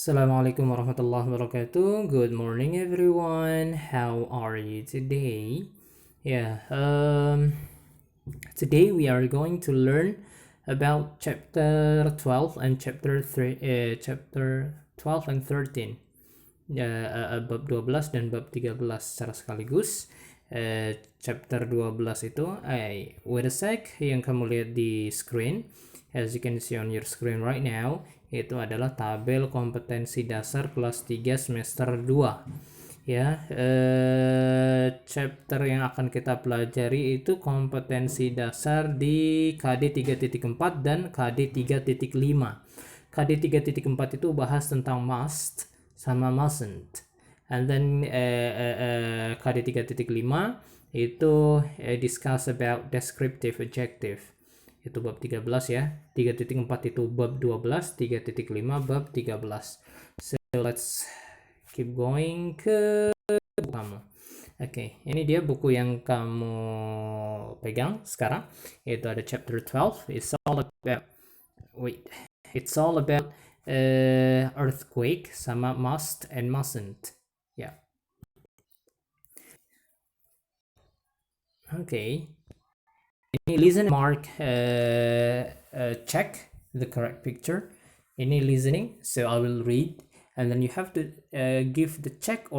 Assalamualaikum warahmatullahi wabarakatuh. Good morning, everyone. How are you today? Yeah, today we are going to learn about chapter 12 and chapter 12 and 13. Bab 12 dan bab 13 secara sekaligus. Chapter 12 itu wait a sec, yang kamu lihat di screen, as you can see on your screen right now, itu adalah tabel kompetensi dasar kelas 3 semester 2 ya. Chapter yang akan kita pelajari itu kompetensi dasar di KD 3.4 dan KD 3.5. KD 3.4 itu bahas tentang must sama mustn't, and then KD 3.5 itu discuss about descriptive adjective, itu bab 13 ya. 3.4 itu bab 12, 3.5 bab 13. So let's keep going ke buku kamu. Oke, ini dia buku yang kamu pegang sekarang, yaitu ada chapter 12. It's all about earthquake sama must and mustn't. Yeah. Okay. Ini listen, mark, check the correct picture. Ini listening, so I will read, and then you have to give the check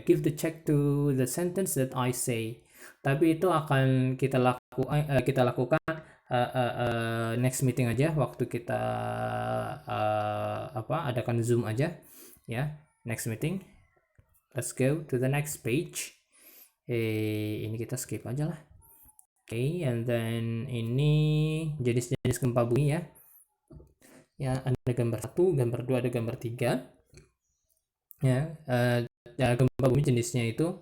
give the check to the sentence that I say. Tapi itu akan kita lakukan next meeting aja, waktu kita adakan Zoom aja ya. Next meeting. Let's go to the next page. Ini kita skip aja lah. Okay, and then ini jenis-jenis gempa bumi ya. Ya, ada gambar 1, gambar 2, ada gambar 3. Ya, gempa bumi jenisnya itu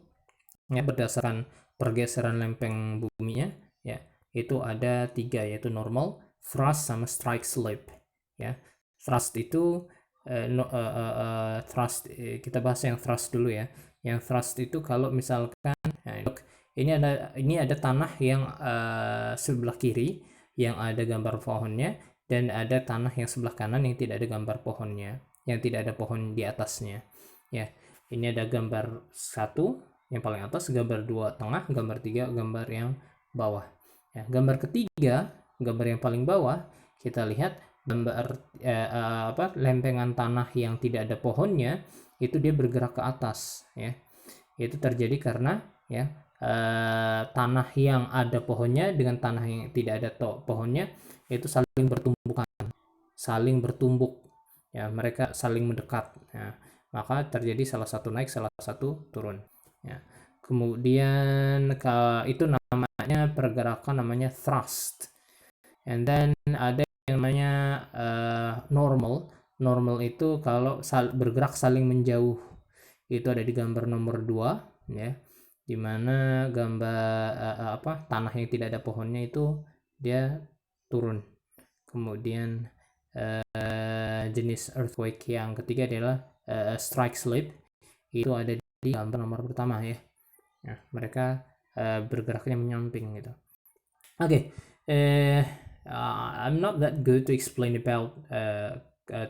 ya berdasarkan pergeseran lempeng buminya ya. Itu ada 3, yaitu normal, thrust sama strike slip ya. Thrust itu kita bahas yang thrust dulu ya. Yang thrust itu kalau misalkan ini ada tanah yang sebelah kiri yang ada gambar pohonnya, dan ada tanah yang sebelah kanan yang tidak ada gambar pohonnya, yang tidak ada pohon di atasnya ya. Ini ada gambar 1 yang paling atas, gambar 2 tengah, gambar 3 gambar yang bawah ya. Gambar ketiga, gambar yang paling bawah, kita lihat gambar lempengan tanah yang tidak ada pohonnya, itu dia bergerak ke atas ya. Itu terjadi karena ya tanah yang ada pohonnya dengan tanah yang tidak ada pohonnya itu saling bertumbuk ya, mereka saling mendekat ya. Maka terjadi salah satu naik, salah satu turun ya. Kemudian itu namanya pergerakan, namanya thrust. And then ada yang namanya normal itu kalau bergerak saling menjauh, itu ada di gambar nomor 2 ya, dimana gambar tanah yang tidak ada pohonnya itu dia turun. Kemudian jenis earthquake yang ketiga adalah strike slip, itu ada di gambar nomor pertama ya. Nah, mereka bergeraknya menyamping gitu. Okay, I'm not that good to explain about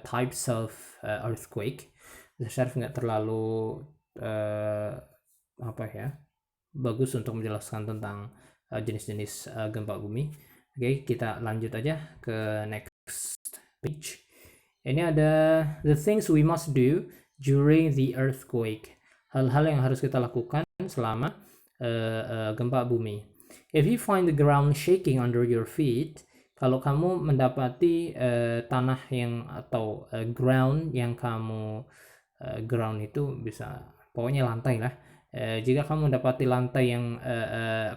types of earthquake. Syarif nggak terlalu bagus untuk menjelaskan tentang jenis-jenis gempa bumi. Oke, kita lanjut aja ke next page. Ini ada the things we must do during the earthquake. Hal-hal yang harus kita lakukan selama gempa bumi. If you find the ground shaking under your feet, kalau kamu mendapati tanah yang atau ground yang kamu ground itu bisa pokoknya lantai lah. Jika kamu mendapati lantai yang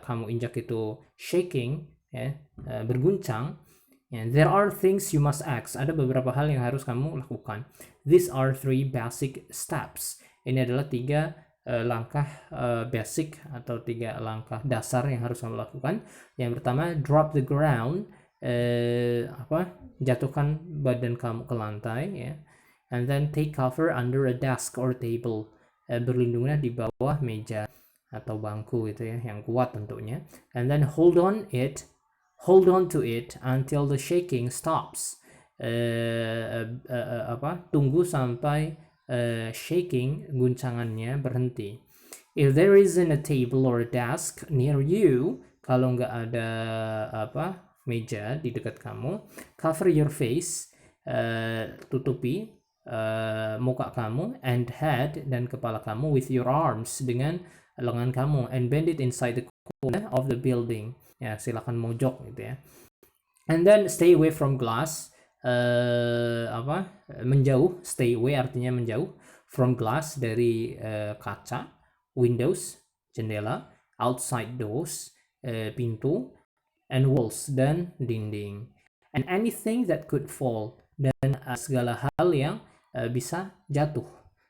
kamu injak itu shaking ya, berguncang, there are things you must act. Ada beberapa hal yang harus kamu lakukan. These are 3 basic steps. Ini adalah 3 langkah basic atau 3 langkah dasar yang harus kamu lakukan. Yang pertama, drop the ground, jatuhkan badan kamu ke lantai ya. And then take cover under a desk or table, berlindungnya di bawah meja atau bangku itu ya, yang kuat tentunya. And then hold on to it until the shaking stops. tunggu sampai shaking, guncangannya berhenti. If there isn't a table or a desk near you, kalau nggak ada meja di dekat kamu, cover your face, tutupi muka kamu, and head, dan kepala kamu, with your arms, dengan lengan kamu, and bend it inside the corner of the building. Ya, silakan mojok gitu ya. And then stay away from glass. Menjauh, stay away artinya menjauh, from glass, dari kaca, windows, jendela, outside doors, pintu, and walls, dan dinding, and anything that could fall, dan segala hal yang bisa jatuh,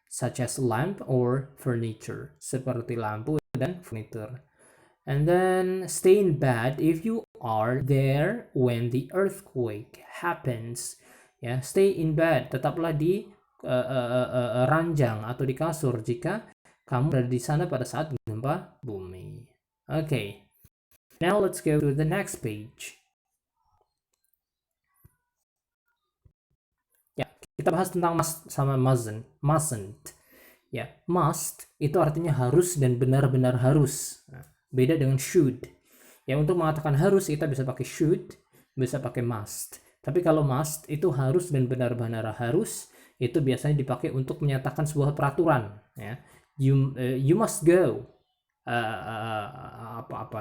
such as lamp or furniture, seperti lampu dan furniture. And then stay in bed if you are there when the earthquake happens. Ya, stay in bed, tetaplah di ranjang atau di kasur jika kamu berada di sana pada saat gempa bumi. Okay, now let's go to the next page. Ya, kita bahas tentang must sama mustn't. Ya, must itu artinya harus dan benar-benar harus. Nah, beda dengan should. Ya, untuk mengatakan harus kita bisa pakai should, bisa pakai must. Tapi kalau must itu harus dan benar-benar harus, itu biasanya dipakai untuk menyatakan sebuah peraturan. Ya, you must go.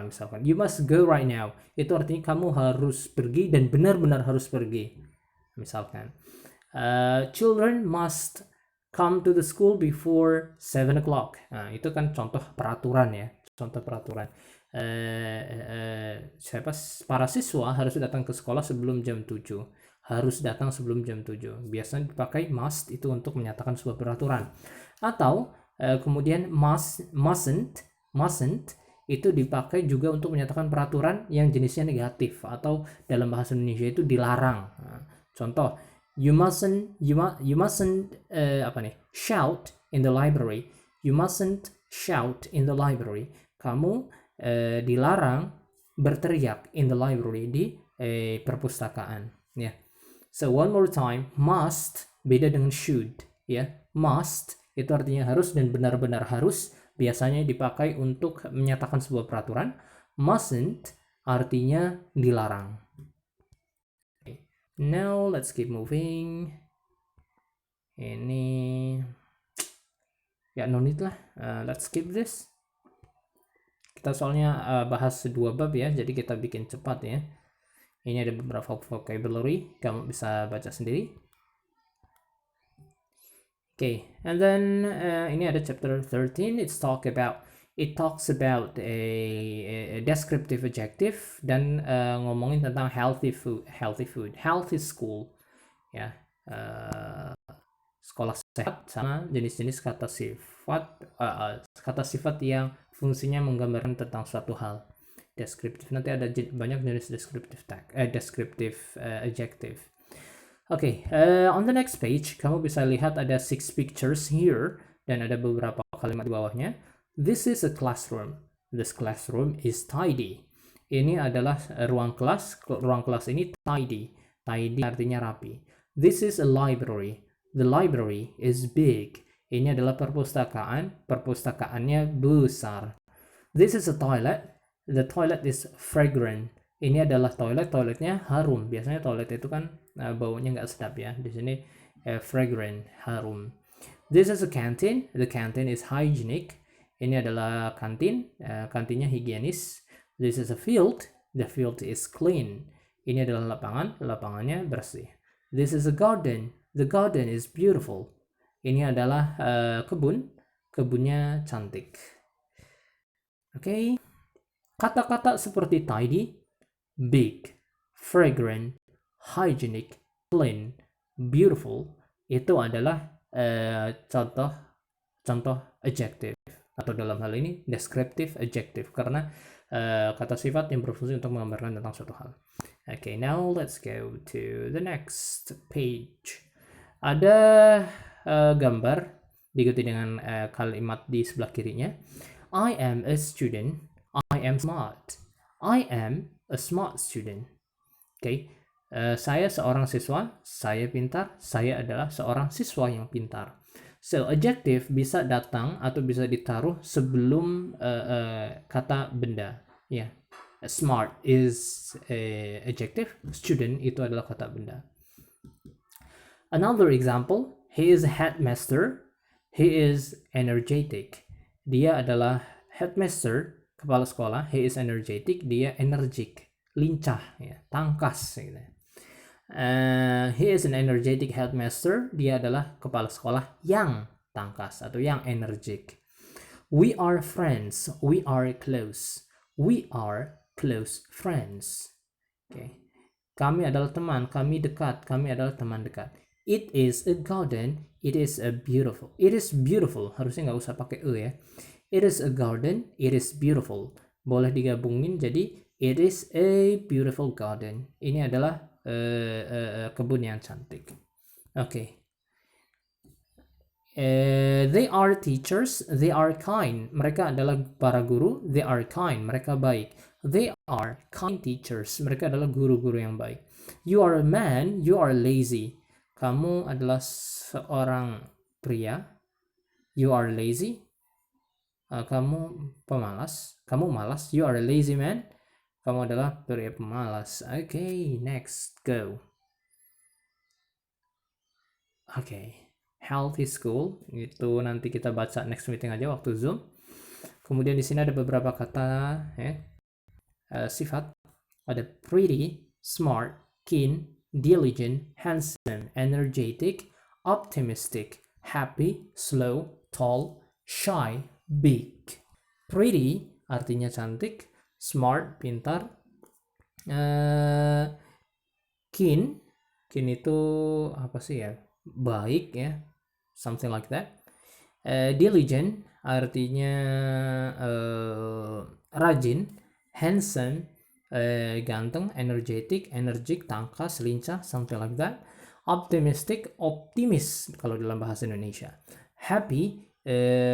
Misalkan you must go right now. Itu artinya kamu harus pergi dan benar-benar harus pergi. Misalkan children must come to the school before 7 o'clock. Nah, itu kan contoh peraturan ya, contoh peraturan. Para siswa harus datang ke sekolah sebelum jam 7. Harus datang sebelum jam 7. Biasanya dipakai must itu untuk menyatakan sebuah peraturan. Atau kemudian mustn't itu dipakai juga untuk menyatakan peraturan yang jenisnya negatif, atau dalam bahasa Indonesia itu dilarang. Nah, contoh, you mustn't shout in the library. You mustn't shout in the library. Kamu dilarang berteriak in the library, di perpustakaan. Ya. So one more time, must beda dengan should. Ya, must itu artinya harus dan benar-benar harus. Biasanya dipakai untuk menyatakan sebuah peraturan. Mustn't artinya dilarang. Now let's keep moving. Ini ya no need lah. Let's skip this. Kita soalnya bahas 2 bab ya, jadi kita bikin cepat ya. Ini ada beberapa vocabulary, kamu bisa baca sendiri. Okay, and then ini ada chapter 13. It talks about a descriptive adjective, dan ngomongin tentang healthy food, healthy school, ya, sekolah sehat, sama jenis-jenis kata sifat yang fungsinya menggambarkan tentang suatu hal. Descriptive, nanti ada banyak jenis descriptive adjective. Okay, on the next page kamu bisa lihat ada 6 pictures here, dan ada beberapa kalimat di bawahnya. This is a classroom. This classroom is tidy. Ini adalah ruang kelas. Ruang kelas ini tidy. Tidy artinya rapi. This is a library. The library is big. Ini adalah perpustakaan. Perpustakaannya besar. This is a toilet. The toilet is fragrant. Ini adalah toilet. Toiletnya harum. Biasanya toilet itu kan baunya nggak sedap ya. Di sini fragrant, harum. This is a canteen. The canteen is hygienic. Ini adalah kantin. Kantinnya higienis. This is a field. The field is clean. Ini adalah lapangan. Lapangannya bersih. This is a garden. The garden is beautiful. Ini adalah kebun. Kebunnya cantik. Okay. Kata-kata seperti tidy, big, fragrant, hygienic, clean, beautiful itu adalah contoh adjective, atau dalam hal ini descriptive adjective, karena kata sifat yang berfungsi untuk menggambarkan tentang suatu hal. Okay, now let's go to the next page. Ada gambar diikuti dengan kalimat di sebelah kirinya. I am a student. I am smart. I am a smart student. Okay. Saya seorang siswa, saya pintar, saya adalah seorang siswa yang pintar. So, adjective bisa datang atau bisa ditaruh sebelum kata benda. Ya, smart is adjective, student itu adalah kata benda. Another example, he is a headmaster, he is energetic. Dia adalah headmaster, kepala sekolah, he is energetic, dia energik, lincah, ya, tangkas. Gitu. He is an energetic headmaster, dia adalah kepala sekolah yang tangkas atau yang energik. We are friends, we are close. We are close friends. Okay. Kami adalah teman, kami dekat, kami adalah teman dekat. It is a garden, it is a beautiful. It is beautiful, harusnya nggak usah pakai ya. It is a garden, it is beautiful. Boleh digabungin jadi it is a beautiful garden. Ini adalah kebun yang cantik. Okay. They are teachers, they are kind. Mereka adalah para guru, they are kind. Mereka baik. They are kind teachers. Mereka adalah guru-guru yang baik. You are a man, you are lazy. Kamu adalah seorang pria. You are lazy. Kamu pemalas. Kamu malas. You are a lazy man. Kamu adalah pria pemalas. Okay, next, go. Okay, healthy school. Itu nanti kita baca next meeting aja waktu Zoom. Kemudian di sini ada beberapa kata sifat. Ada pretty, smart, keen, diligent, handsome, energetic, optimistic, happy, slow, tall, shy, big. Pretty artinya cantik, smart, pintar, keen itu apa sih ya, baik ya, something like that. Diligent artinya rajin, handsome ganteng, energetic, energik, tangkas, lincah, something like that. Optimistic, optimis kalau dalam bahasa Indonesia. Happy,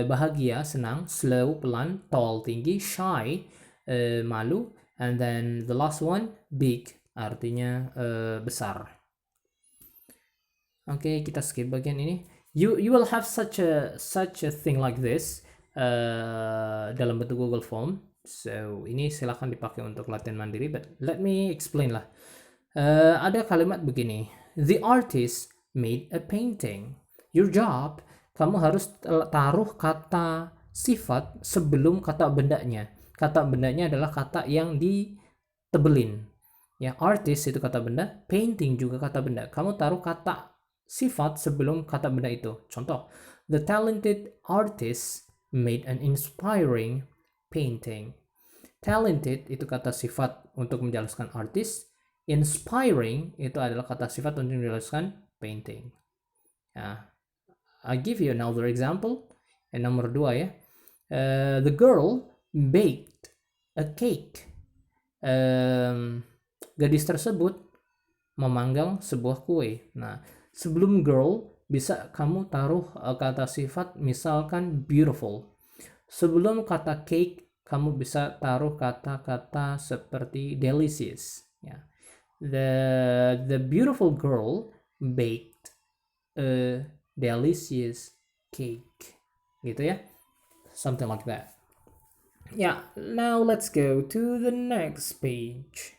bahagia, senang. Slow, pelan. Tall, tinggi. Shy, malu. And then the last one, big, artinya besar. Oke, kita skip bagian ini. You will have such a thing like this dalam bentuk Google Form. So, ini silahkan dipakai untuk latihan mandiri, but let me explain lah. Ada kalimat begini. The artist made a painting. Your job, kamu harus taruh kata sifat sebelum kata bendanya. Kata bendanya adalah kata yang ditebelin. Ya, artist itu kata benda, painting juga kata benda. Kamu taruh kata sifat sebelum kata benda itu. Contoh, the talented artist made an inspiring painting. Talented itu kata sifat untuk menjelaskan artis. Inspiring itu adalah kata sifat untuk menjelaskan painting. I'll give you another example. Nomor 2 ya. The girl baked a cake. Gadis tersebut memanggang sebuah kue. Nah, sebelum girl bisa kamu taruh kata sifat misalkan beautiful. Sebelum kata cake kamu bisa taruh kata-kata seperti delicious. Ya. The beautiful girl baked a delicious cake. Gitu ya. Something like that. Yeah, now let's go to the next page.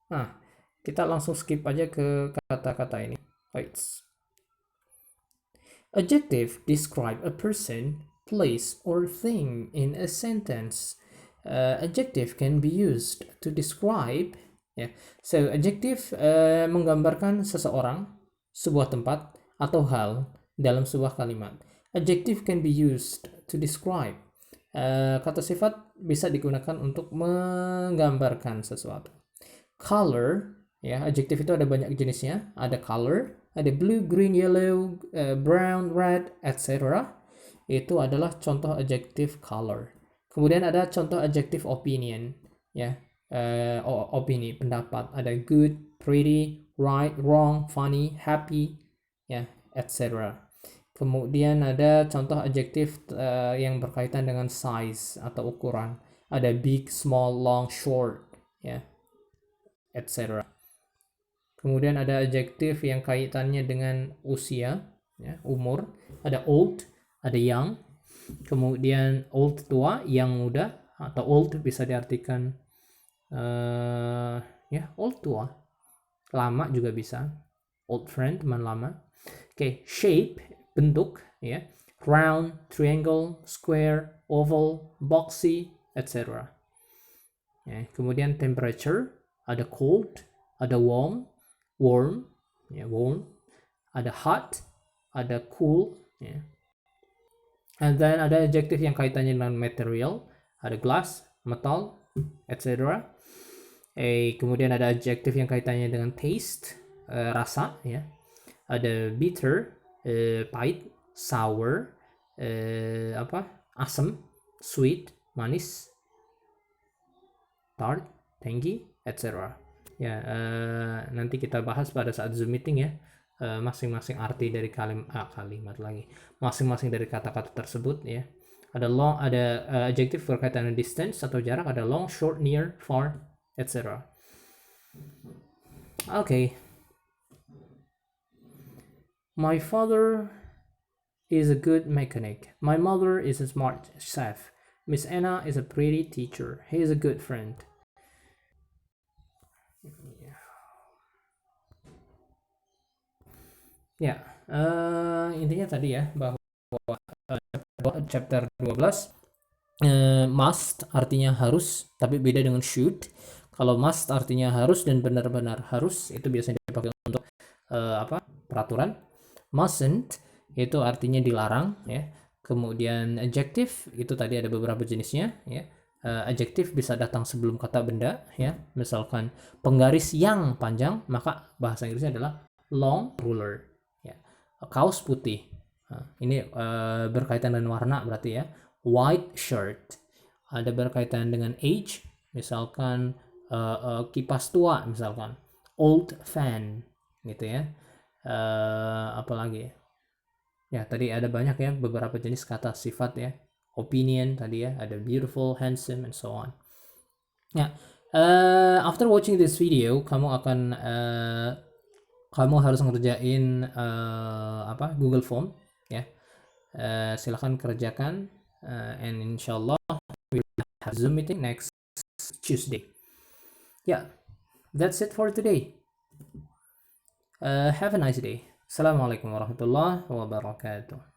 Nah, kita langsung skip aja ke kata-kata ini. Right. Adjective describe a person, place, or thing in a sentence. Adjective can be used to describe. So, adjective menggambarkan seseorang, sebuah tempat, atau hal dalam sebuah kalimat. Adjective can be used to describe. Kata sifat bisa digunakan untuk menggambarkan sesuatu. Color, ya, adjective itu ada banyak jenisnya. Ada color, ada blue, green, yellow, brown, red, etc. Itu adalah contoh adjective color. Kemudian ada contoh adjective opinion, ya, opini, pendapat. Ada good, pretty, right, wrong, funny, happy, ya, etc. Kemudian ada contoh adjektif yang berkaitan dengan size atau ukuran. Ada big, small, long, short, ya. etc. Kemudian ada adjektif yang kaitannya dengan usia, ya, umur. Ada old, ada young. Kemudian old tua, young muda, atau old bisa diartikan ya old tua. Lama juga bisa. Old friend, teman lama. Oke, shape, bentuk, ya. Round, triangle, square, oval, boxy, etc. Ya, kemudian temperature, ada cold, ada warm, ya warm, ada hot, ada cool, ya. And then ada adjective yang kaitannya dengan material, ada glass, metal, etc. Kemudian ada adjective yang kaitannya dengan taste, rasa, ya. Ada bitter, pahit, sour, asam, sweet, manis, tart, tangy, etc. Ya, nanti kita bahas pada saat Zoom meeting ya, masing-masing arti dari kalimat lagi, masing-masing dari kata-kata tersebut ya. Ada long, ada adjective berkaitan dengan distance atau jarak, ada long, short, near, far, etc. Okay. My father is a good mechanic. My mother is a smart chef. Miss Anna is a pretty teacher. He is a good friend. Ya, intinya tadi ya bahwa chapter 12 must artinya harus, tapi beda dengan should. Kalau must artinya harus dan benar-benar harus, itu biasanya dipakai untuk peraturan. Mustn't itu artinya dilarang ya. Kemudian adjective itu tadi ada beberapa jenisnya ya. Adjective bisa datang sebelum kata benda ya. Misalkan penggaris yang panjang, maka bahasa Inggrisnya adalah long ruler ya. Kaos putih. Nah, ini berkaitan dengan warna berarti ya. White shirt. Ada berkaitan dengan age, misalkan kipas tua misalkan. Old fan gitu ya. Apalagi ya, tadi ada banyak ya beberapa jenis kata sifat ya. Opinion tadi ya, ada beautiful, handsome, and so on. Ya, after watching this video, kamu harus ngerjain Google Form ya. Silahkan kerjakan, and insyaallah we will have Zoom meeting next Tuesday. Yeah, that's it for today. Have a nice day. Assalamualaikum warahmatullahi wabarakatuh.